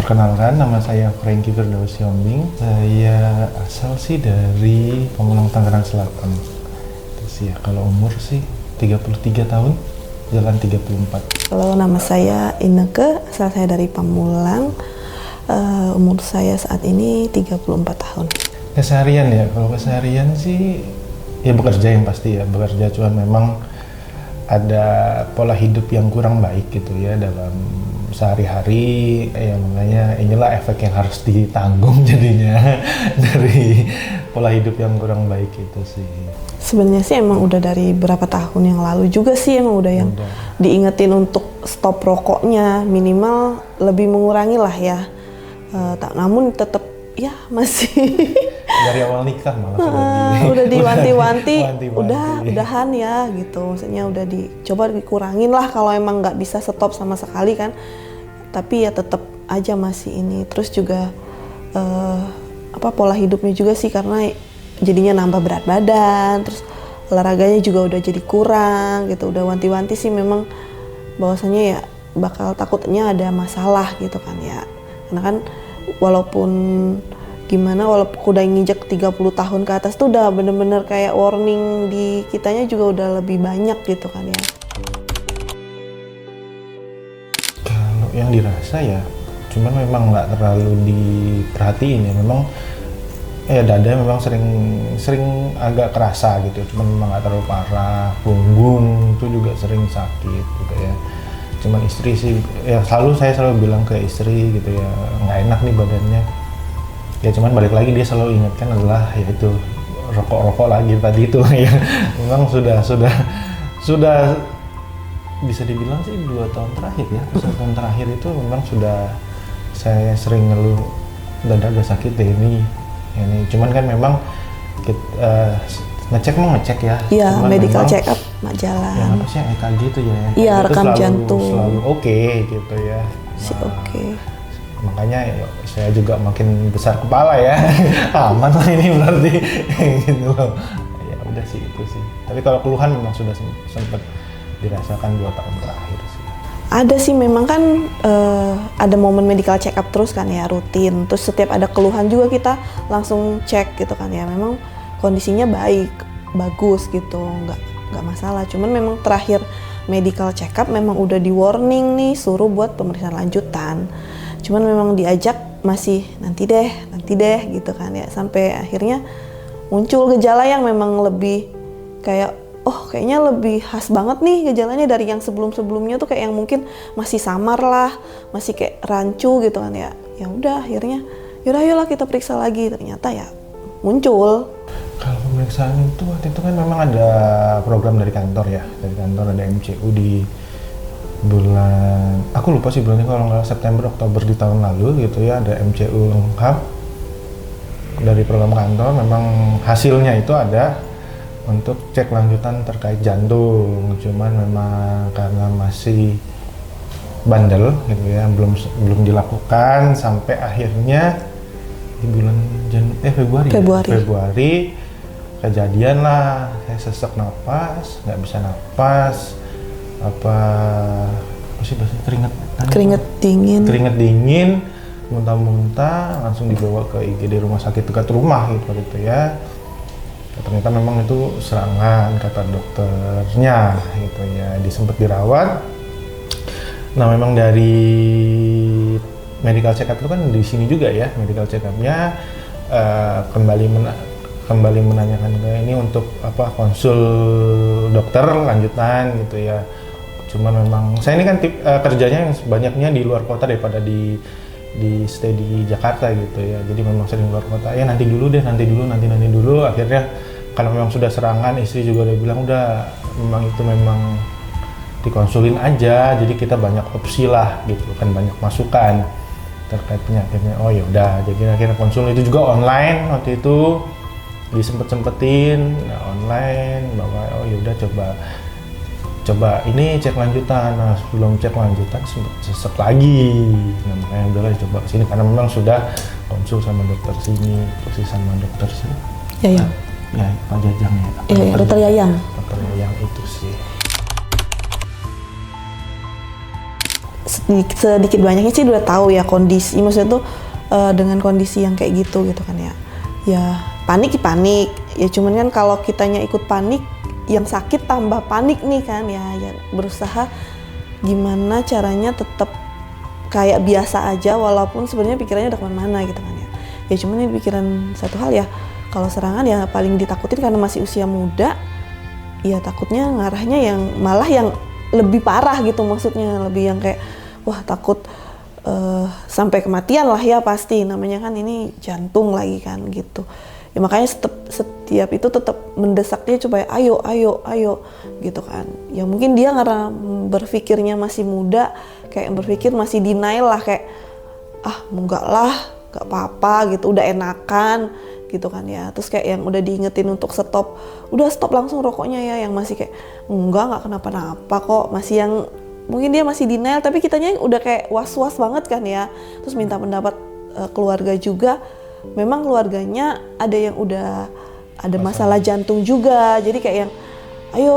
Perkenalkan, nama saya Franky Firdaus Siombing. Saya asal sih dari Pamulang, Tangerang Selatan. Terus ya, kalau umur sih 33 tahun, jalan 34. Halo, nama saya Inneke, asal saya dari Pamulang. Umur saya saat ini 34 tahun. Keseharian ya, kalau keseharian sih ya bekerja yang pasti ya, bekerja, cuman memang ada pola hidup yang kurang baik gitu ya dalam sehari-hari, ya makanya inilah efek yang harus ditanggung jadinya dari pola hidup yang kurang baik itu sih. Sebenarnya sih emang udah dari berapa tahun yang lalu juga sih emang udah yang diingetin untuk stop rokoknya, minimal lebih mengurangi lah ya. Namun tetap ya masih dari awal nikah malah udah diwanti-wanti, udahan ya gitu. Maksudnya udah dicoba dikurangin lah kalau emang nggak bisa stop sama sekali kan. Tapi ya tetap aja masih ini. Terus juga pola hidupnya juga sih, karena jadinya nambah berat badan. Terus olahraganya juga udah jadi kurang gitu. Udah wanti-wanti sih memang bahwasanya ya bakal takutnya ada masalah gitu kan ya. Karena kan walaupun udah nginjek 30 tahun ke atas tuh udah bener-bener kayak warning di kitanya juga udah lebih banyak gitu kan ya. Kalau yang dirasa ya, cuman memang nggak terlalu diperhatiin ya, memang dada memang sering agak kerasa gitu, cuman memang nggak terlalu parah. Punggung itu juga sering sakit gitu ya. Cuman istri sih, ya saya selalu bilang ke istri gitu ya, nggak enak nih badannya. Ya cuman balik lagi dia selalu ingatkan adalah yaitu rokok lagi tadi itu ya. Memang sudah bisa dibilang sih 2 tahun terakhir ya. 1 tahun terakhir itu memang sudah saya sering ngeluh dada agak sakit deh ini. Cuman kan memang ngecek ya. Iya, medical memang, check up majalah. Ya apa sih yang EKG itu ya? Iya, rekam jantung. Selalu oke gitu ya. Oke. Makanya saya juga makin besar kepala ya. Aman lah ini berarti gitu loh. Ya udah sih itu sih. Tapi kalau keluhan memang sudah sempat dirasakan 2 tahun terakhir sih. Ada sih memang kan ada momen medical check up terus kan ya, rutin. Terus setiap ada keluhan juga kita langsung cek gitu kan ya. Memang kondisinya bagus gitu, nggak masalah. Cuman memang terakhir medical check up memang udah di warning nih, suruh buat pemeriksaan lanjutan. Cuman memang diajak masih nanti deh gitu kan ya, sampai akhirnya muncul gejala yang memang lebih kayak kayaknya lebih khas banget nih gejalanya dari yang sebelumnya tuh, kayak yang mungkin masih samar lah, masih kayak rancu gitu kan ya. Ya udah akhirnya yaudah ayolah kita periksa lagi, ternyata ya muncul. Kalau pemeriksaan itu waktu itu kan memang ada program dari kantor ya, ada MCU di bulan, aku lupa sih bulannya, kalau nggak September Oktober di tahun lalu gitu ya, ada MCU lengkap dari program kantor. Memang hasilnya itu ada untuk cek lanjutan terkait jantung, cuman memang karena masih bandel gitu ya, belum dilakukan sampai akhirnya di bulan Februari kejadian lah, saya sesak napas, nggak bisa napas, apa sih bahasanya, keringet dingin, muntah-muntah, langsung dibawa ke IGD rumah sakit dekat rumah gitu ya. Ternyata memang itu serangan kata dokternya gitu ya, sempat dirawat. Nah memang dari medical check up itu kan di sini juga ya, medical check up-nya kembali menanyakan ke ini untuk konsul dokter lanjutan gitu ya. Cuman memang saya ini kan kerjanya yang banyaknya di luar kota daripada di stay di Jakarta gitu ya. Jadi memang sering luar kota. Ya nanti dulu. Akhirnya kalau memang sudah serangan, istri juga udah bilang memang dikonsulin aja. Jadi kita banyak opsi lah gitu kan, banyak masukan terkait penyakitnya. Oh ya udah, jadi akhirnya konsul itu juga online waktu itu, disempet-sempetin online bahwa ya udah coba ini cek lanjutan. Nah sebelum cek lanjutan sempat sesek lagi, makanya udahlah coba kesini karena memang sudah konsul sama dokter sini, terus sama dokter sini. Yayang. Ya Pak Jajang ya. Iya dokter Yayang. Dokter Yayang itu sih. sedikit banyaknya sih udah tahu ya kondisi, maksudnya tuh dengan kondisi yang kayak gitu kan ya. Ya panik ya, cuman kan kalau kitanya ikut panik, yang sakit tambah panik nih kan ya berusaha gimana caranya tetap kayak biasa aja walaupun sebenarnya pikirannya udah kemana-mana gitu kan ya. Ya cuman ini pikiran satu hal ya, kalau serangan ya paling ditakutin karena masih usia muda, ya takutnya ngarahnya yang malah yang lebih parah gitu, maksudnya lebih yang kayak wah takut sampai kematian lah ya pasti, namanya kan ini jantung lagi kan gitu. Ya makanya setiap itu tetap mendesak dia supaya ayo gitu kan. Ya mungkin dia karena berpikirnya masih muda, kayak berpikir masih denial lah, kayak enggak lah, gak apa-apa gitu, udah enakan gitu kan ya. Terus kayak yang udah diingetin untuk stop langsung rokoknya ya, yang masih kayak enggak kenapa-napa kok, masih yang mungkin dia masih denial, tapi kitanya udah kayak was-was banget kan ya. Terus minta pendapat keluarga juga, memang keluarganya ada yang udah ada masalah jantung juga, jadi kayak yang ayo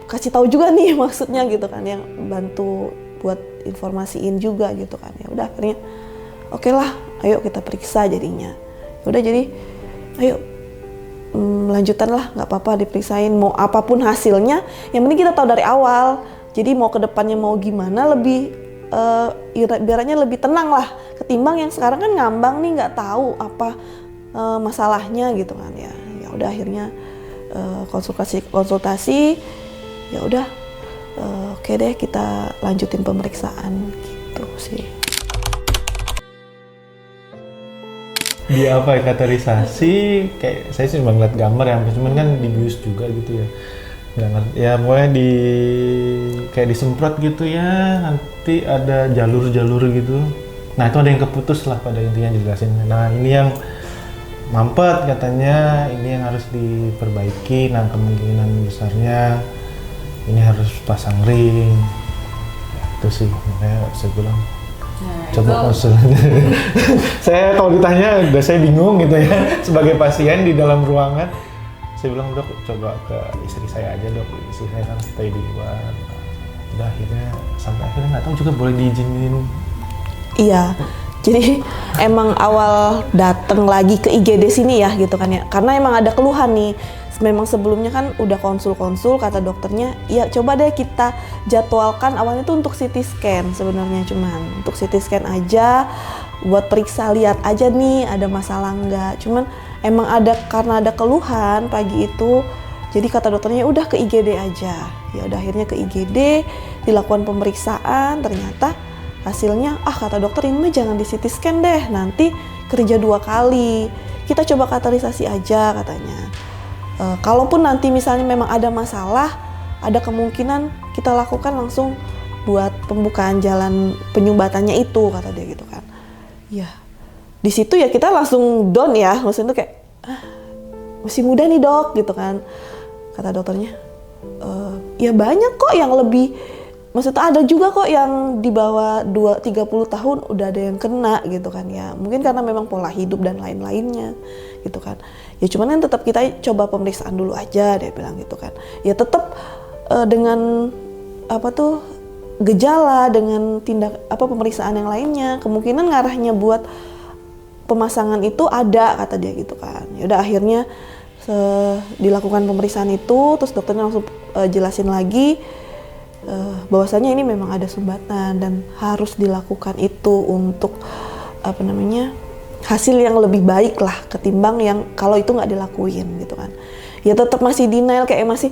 kasih tahu juga nih maksudnya gitu kan, yang bantu buat informasiin juga gitu kan ya. Udah akhirnya oke lah, ayo kita periksa jadinya. Udah jadi ayo lanjutan lah, nggak apa-apa diperiksain, mau apapun hasilnya yang penting kita tahu dari awal. Jadi mau ke depannya mau gimana lebih ibaratnya lebih tenang lah, ketimbang yang sekarang kan ngambang nih, nggak tahu apa masalahnya gitu kan ya. Ya udah akhirnya konsultasi ya udah oke deh kita lanjutin pemeriksaan gitu sih. Di apa ya, kateterisasi kayak saya sih cuma ngeliat gambar ya, cuman kan dibius juga gitu ya. Nggak ngerti ya, pokoknya kayak disemprot gitu ya, nanti ada jalur-jalur gitu. Nah itu ada yang keputus lah pada intinya dijelasin. Nah ini yang mampet katanya, ini yang harus diperbaiki. Nah kemungkinan besarnya ini harus pasang ring ya, itu sih makanya saya bilang coba konsul. Saya kalau ditanya udah saya bingung gitu ya sebagai pasien di dalam ruangan. Saya bilang dok coba ke istri saya aja dok, istri saya kan stay di luar. Udah akhirnya sampai akhirnya nggak tahu juga boleh diizinin. Iya, jadi emang awal datang lagi ke IGD sini ya gitu kan ya, karena emang ada keluhan nih. Memang sebelumnya kan udah konsul kata dokternya, ya coba deh kita jadwalkan awalnya tuh untuk CT scan sebenarnya, cuman untuk CT scan aja buat periksa lihat aja nih ada masalah nggak. Cuman emang karena ada keluhan pagi itu, jadi kata dokternya udah ke IGD aja. Ya udah akhirnya ke IGD dilakukan pemeriksaan, ternyata hasilnya kata dokter ini jangan di CT scan deh, nanti kerja 2 kali. Kita coba kateterisasi aja katanya. Kalaupun nanti misalnya memang ada masalah, ada kemungkinan kita lakukan langsung buat pembukaan jalan penyumbatannya itu, kata dia gitu kan. Ya, di situ ya kita langsung down ya, maksudnya tuh kayak masih muda nih dok gitu kan. Kata dokternya, ya banyak kok yang lebih, maksudnya ada juga kok yang di bawah 30 tahun udah ada yang kena gitu kan ya. Mungkin karena memang pola hidup dan lain-lainnya gitu kan. Ya cuman kan tetap kita coba pemeriksaan dulu aja, dia bilang gitu kan. Ya tetap dengan gejala, dengan pemeriksaan yang lainnya, kemungkinan ngarahnya buat pemasangan itu ada, kata dia gitu kan. Ya udah akhirnya dilakukan pemeriksaan itu, terus dokternya langsung jelasin lagi bahwasanya ini memang ada sumbatan dan harus dilakukan itu untuk hasil yang lebih baik lah ketimbang yang kalau itu nggak dilakuin gitu kan. Ya tetap masih denial, kayak masih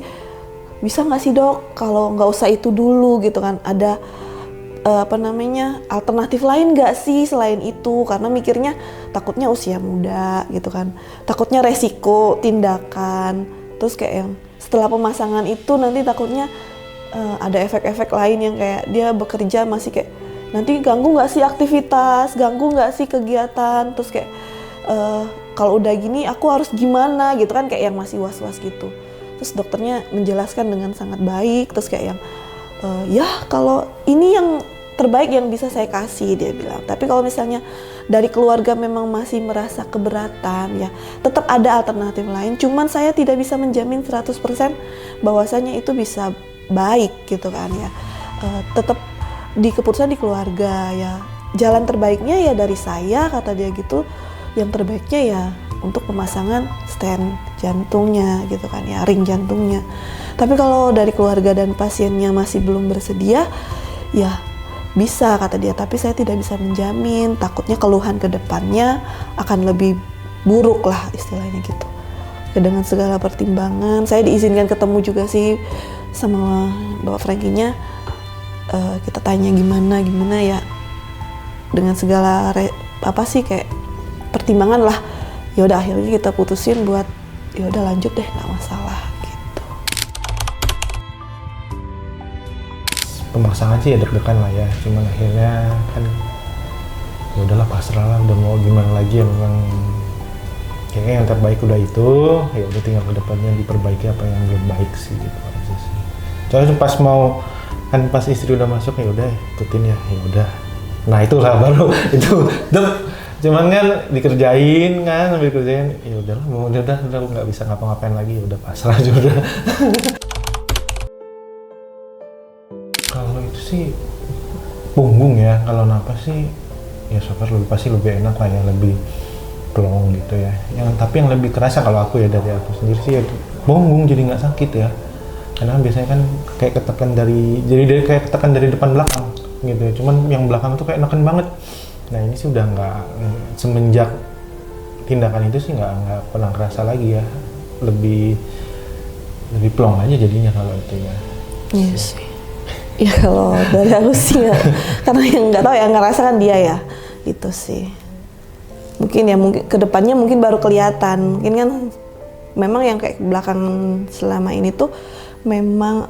bisa nggak sih dok kalau nggak usah itu dulu gitu kan, ada alternatif lain nggak sih selain itu, karena mikirnya takutnya usia muda gitu kan, takutnya resiko tindakan, terus kayak yang setelah pemasangan itu nanti takutnya ada efek-efek lain yang kayak dia bekerja masih kayak nanti ganggu nggak sih aktivitas, ganggu nggak sih kegiatan, terus kayak kalau udah gini aku harus gimana gitu kan, kayak yang masih was-was gitu. Terus dokternya menjelaskan dengan sangat baik, terus kayak yang ya kalau ini yang terbaik yang bisa saya kasih, dia bilang. Tapi kalau misalnya dari keluarga memang masih merasa keberatan, ya tetap ada alternatif lain, cuman saya tidak bisa menjamin 100% bahwasanya itu bisa baik gitu kan ya. Tetap di keputusan di keluarga ya. Jalan terbaiknya ya dari saya, kata dia gitu. Yang terbaiknya ya untuk pemasangan stent jantungnya gitu kan ya, ring jantungnya. Tapi kalau dari keluarga dan pasiennya masih belum bersedia, ya bisa kata dia. Tapi saya tidak bisa menjamin, takutnya keluhan ke depannya akan lebih buruk lah istilahnya gitu. Dengan segala pertimbangan, saya diizinkan ketemu juga sih sama Bapak Franky-nya. Kita tanya gimana ya, dengan segala kayak pertimbangan lah. Ya udah akhirnya kita putusin buat ya udah lanjut deh, nggak masalah gitu. Pemasangan sih ya deg-degan lah ya, cuman akhirnya kan ya udahlah pasrah lah, udah mau gimana lagi ya, memang kayaknya yang terbaik udah itu, ya udah tinggal kedepannya diperbaiki apa yang belum baik sih gitu aja sih. Soalnya pas istri udah masuk ya udah ikutin ya udah. Nah itulah baru itu cuman kan dikerjain kan, sambil dikerjain ya udahlah, mau udah nggak bisa ngapa-ngapain lagi, ya udah pasrah aja udah. Kalau itu sih punggung ya, kalau napas sih ya so far pasti lebih enak lah ya, lebih plong gitu ya. Tapi yang lebih kerasa kalau aku ya dari aku sendiri sih ya punggung, jadi nggak sakit ya, karena biasanya kan kayak ketekan dari depan belakang gitu ya. Cuman yang belakang tuh kayak neken banget. Nah ini sih udah nggak, semenjak tindakan itu sih nggak pernah kerasa lagi ya, lebih plong aja jadinya kalau itu ya. Iya sih. Ya kalau dari aku sih ya, karena yang nggak tahu ya, ngerasa kan dia ya, itu sih. Mungkin kedepannya mungkin baru kelihatan. Mungkin kan memang yang kayak belakang selama ini tuh memang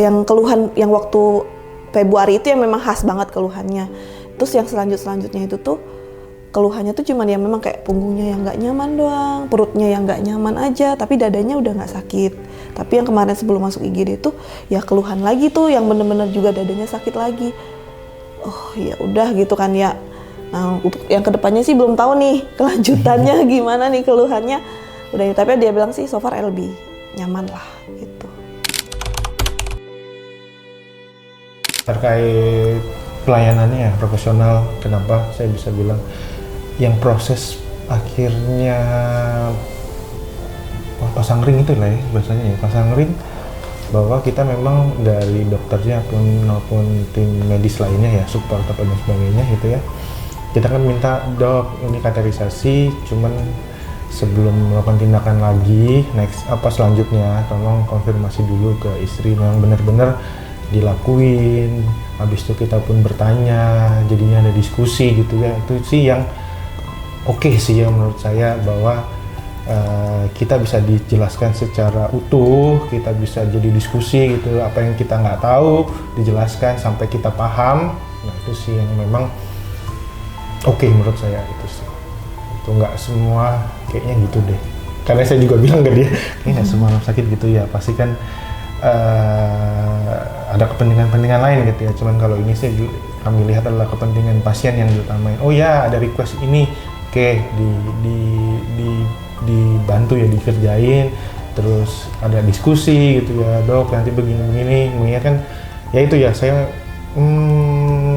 yang keluhan yang waktu Februari itu yang memang khas banget keluhannya. Terus yang selanjutnya itu tuh keluhannya tuh cuman ya memang kayak punggungnya yang nggak nyaman doang, perutnya yang nggak nyaman aja, tapi dadanya udah nggak sakit. Tapi yang kemarin sebelum masuk IGD tuh ya keluhan lagi tuh yang bener-bener juga dadanya sakit lagi. Oh ya udah gitu kan ya. Nah untuk yang kedepannya sih belum tahu nih kelanjutannya gimana nih keluhannya. Udah ya, tapi dia bilang sih so far lebih nyaman lah gitu. Terkait pelayanannya ya profesional, kenapa saya bisa bilang yang proses akhirnya pasang ring itu lah ya bahasanya ya, pasang ring, bahwa kita memang dari dokternya maupun tim medis lainnya ya, support dan sebagainya gitu ya, kita kan minta dok ini kateterisasi, cuman sebelum melakukan tindakan lagi selanjutnya tolong konfirmasi dulu ke istri memang benar-benar dilakuin. Habis itu kita pun bertanya, jadinya ada diskusi gitu ya. Itu sih yang oke sih ya menurut saya, bahwa kita bisa dijelaskan secara utuh, kita bisa jadi diskusi gitu, apa yang kita nggak tahu dijelaskan sampai kita paham. Nah itu sih yang memang oke menurut saya, itu sih. Itu nggak semua kayaknya gitu deh. Karena saya juga bilang ke dia, kayaknya nggak semua orang sakit gitu ya, pasti kan ada kepentingan-kepentingan lain gitu ya. Cuman kalau ini sih kami lihat adalah kepentingan pasien yang diutamain. Oh ya ada request ini, oke, dibantu ya, dikerjain. Terus ada diskusi gitu ya, dok nanti begini-begini. Mengingatkan ya itu ya, saya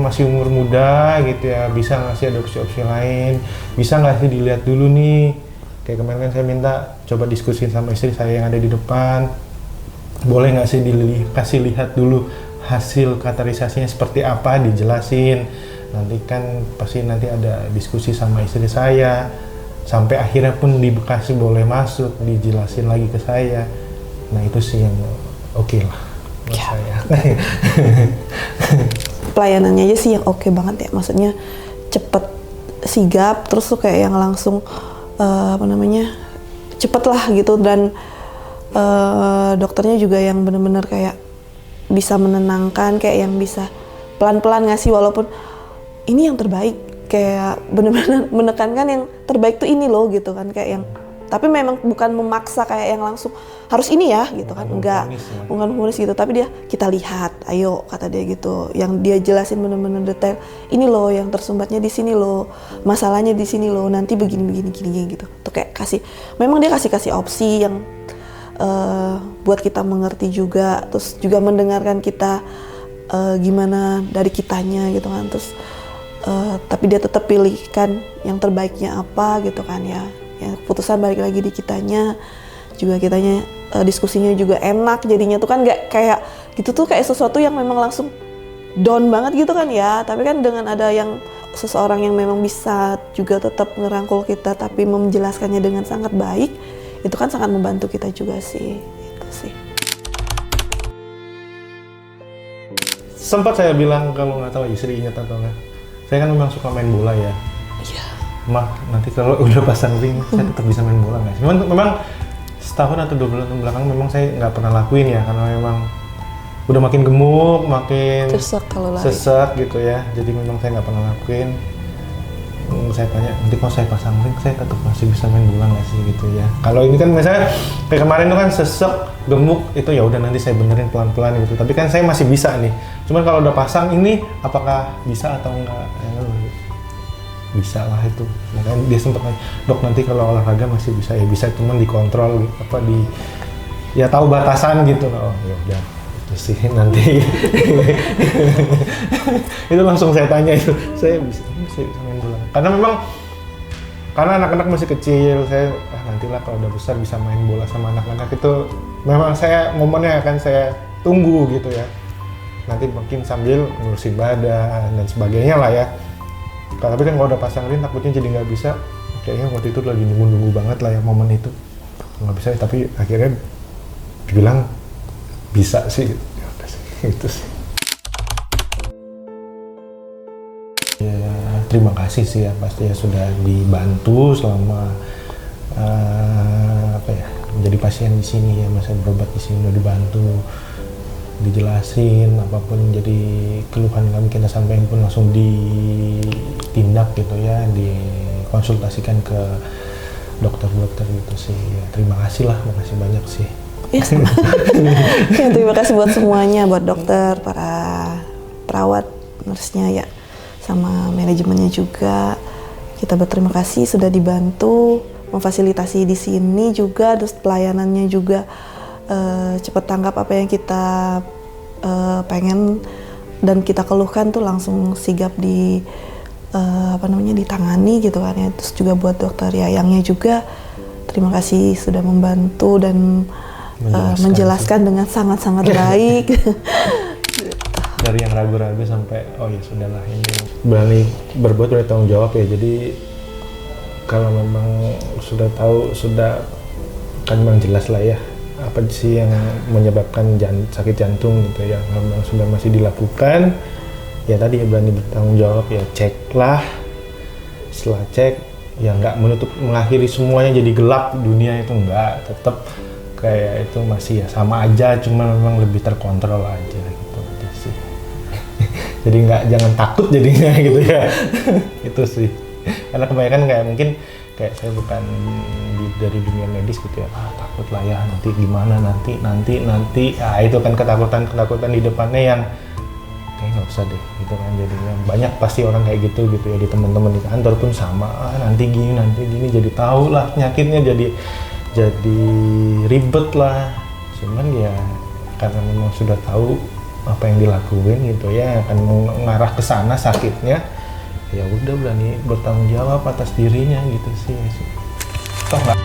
masih umur muda gitu ya, bisa nggak sih ada opsi-opsi lain, bisa nggak sih dilihat dulu nih. Kayak kemarin kan saya minta coba diskusin sama istri saya yang ada di depan, boleh nggak sih kasih lihat dulu hasil kateterisasinya seperti apa, dijelasin. Nanti kan pasti nanti ada diskusi sama istri saya, sampai akhirnya pun dikasih boleh masuk, dijelasin lagi ke saya. Nah itu sih yang oke lah buat saya. Pelayanannya aja sih yang oke banget ya, maksudnya cepet sigap, terus tuh kayak yang langsung cepet lah gitu, dan dokternya juga yang benar-benar kayak bisa menenangkan, kayak yang bisa pelan-pelan ngasih, walaupun ini yang terbaik, kayak benar-benar menekankan yang terbaik tuh ini loh gitu kan, kayak yang, tapi memang bukan memaksa kayak yang langsung harus ini ya gitu kan, enggak, bukan humoris gitu, tapi dia kita lihat, ayo kata dia gitu, yang dia jelasin benar-benar detail, ini loh yang tersumbatnya di sini loh, masalahnya di sini loh, nanti begini gitu, tuh kayak memang dia kasih opsi yang buat kita mengerti juga, terus juga mendengarkan kita gimana dari kitanya gitu kan. Terus tapi dia tetap pilihkan yang terbaiknya apa gitu kan ya. Ya keputusan balik lagi di kitanya, juga kitanya diskusinya juga enak jadinya tuh kan nggak kayak gitu tuh kayak sesuatu yang memang langsung down banget gitu kan ya. Tapi kan dengan ada yang seseorang yang memang bisa juga tetap ngerangkul kita tapi menjelaskannya dengan sangat baik, itu kan sangat membantu kita juga sih. Itu sih. Sempat saya bilang, kalau nggak tahu istri ingat atau nggak, saya kan memang suka main bola ya. Iya. Mah, nanti kalau udah pasang ring, saya tetap bisa main bola nggak sih? Memang setahun atau 2 bulan belakang memang saya nggak pernah lakuin ya, karena memang udah makin gemuk, makin Sesek kalau lari. sesek gitu ya. Jadi memang saya nggak pernah lakuin. Saya tanya, nanti kalau saya pasang ring, saya tetap masih bisa main bola nggak sih gitu ya. Kalau ini kan misalnya kayak kemarin tuh kan sesek, gemuk, itu ya udah nanti saya benerin pelan-pelan gitu. Tapi kan saya masih bisa nih. Cuman kalau udah pasang ini, apakah bisa atau enggak? Bisa lah itu. Makanya dia sempat nanya, dok nanti kalau olahraga masih bisa ya, bisa cuman dikontrol gitu, apa ya tahu batasan gitu. Oh ya udah. Itu sih nanti itu langsung saya tanya itu, saya bisa main bola karena memang anak-anak masih kecil. Saya nantilah kalau udah besar bisa main bola sama anak-anak, itu memang saya momennya akan saya tunggu gitu ya. Nanti mungkin sambil ngurusin badan dan sebagainya lah ya. Tapi kan kalau udah pasang ring takutnya jadi nggak bisa. Kayaknya waktu itu lagi nunggu banget lah ya momen itu, nggak bisa. Tapi akhirnya dibilang bisa sih, ya udah sih, itu sih. Ya terima kasih sih ya, pasti ya sudah dibantu selama menjadi pasien di sini ya, masa berobat di sini udah dibantu, dijelasin apapun jadi keluhan kami kita sampaikan pun langsung ditindak gitu ya, dikonsultasikan ke dokter-dokter gitu sih. Ya, terima kasih lah, makasih banyak sih. Ya, sama. Ya, terima kasih buat semuanya, buat dokter, para perawat, nurse-nya ya, sama manajemennya juga. Kita berterima kasih sudah dibantu, memfasilitasi di sini juga, terus pelayanannya juga cepat tanggap apa yang kita pengen dan kita keluhkan tuh langsung sigap ditangani gitu kan ya. Terus juga buat dokter Yayangnya juga, terima kasih sudah membantu dan menjelaskan dengan sangat-sangat baik. Dari yang ragu-ragu sampai oh ya sudahlah, ini berani berbuat, berani tanggung jawab ya. Jadi kalau memang sudah tahu, sudah kan memang jelas lah ya apa sih yang menyebabkan sakit jantung gitu ya, memang sudah masih dilakukan ya. Tadi ya berani bertanggung jawab ya, ceklah. Setelah cek ya nggak menutup, mengakhiri semuanya jadi gelap dunia, itu enggak, tetap kayak itu masih ya sama aja, cuma memang lebih terkontrol aja gitu aja sih. Jadi jangan takut jadinya gitu ya. Itu sih, karena kebanyakan kayak mungkin kayak saya bukan dari dunia medis gitu ya, takut lah ya nanti gimana, nanti itu kan ketakutan di depannya yang kayak nggak usah deh gitu kan. Jadinya banyak pasti orang kayak gitu ya, di teman-teman di kantor pun sama, nanti gini jadi tahu lah penyakitnya, jadi ribet lah. Cuman ya karena memang sudah tahu apa yang dilakuin gitu ya, akan mengarah ke sana sakitnya, ya udah berani bertanggung jawab atas dirinya gitu sih. Toh nggak